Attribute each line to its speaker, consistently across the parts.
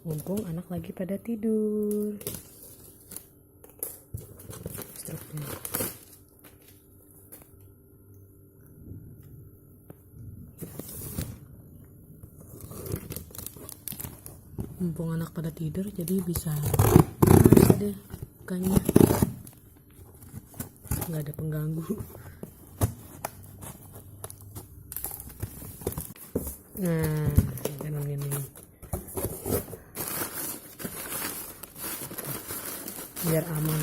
Speaker 1: mumpung anak lagi pada tidur. Struknya. Mumpung anak pada tidur, jadi bisa deh bukannya nggak ada pengganggu. Nah, ini biar aman.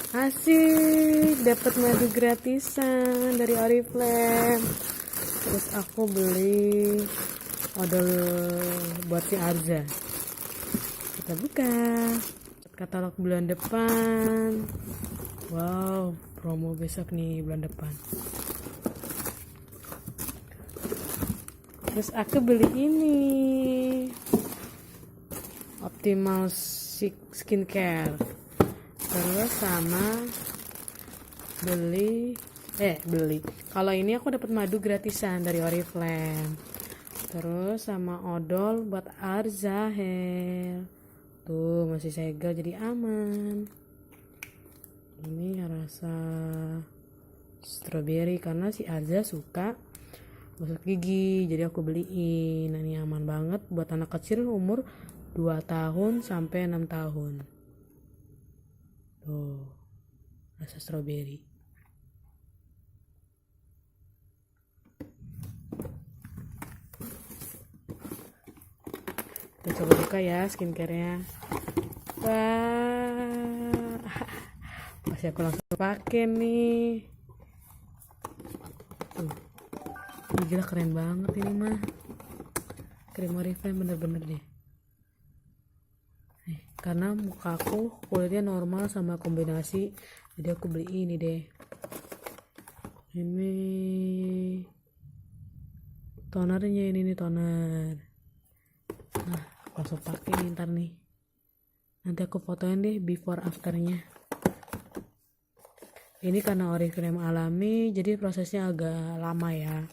Speaker 1: Asik, dapat madu gratisan dari Oriflame. Terus aku beli odol buat si Arza. Kita buka katalog bulan depan. Wow, promo besok nih bulan depan. Terus aku beli ini Optimal Skincare. Terus sama beli kalau ini aku dapat madu gratisan dari Oriflame. Terus sama odol buat Arza hair. Tuh masih segel jadi aman. Ini rasa strawberry karena si Arza suka gosok gigi, jadi aku beliin. Nah, ini aman banget buat anak kecil umur 2 tahun sampai 6 tahun. Tuh, rasa strawberry. Kita coba buka ya skincare-nya. Wah, pasti aku langsung pakai nih. Gila keren banget ini mah. Krim Oriflame bener-bener deh. Karena muka aku kulitnya normal sama kombinasi, jadi aku beli ini deh. Ini tonernya, ini nih toner. Nah, aku langsung pakai nih ntar nih. Nanti aku fotoin deh before afternya. Ini karena Oriflame alami, jadi prosesnya agak lama ya.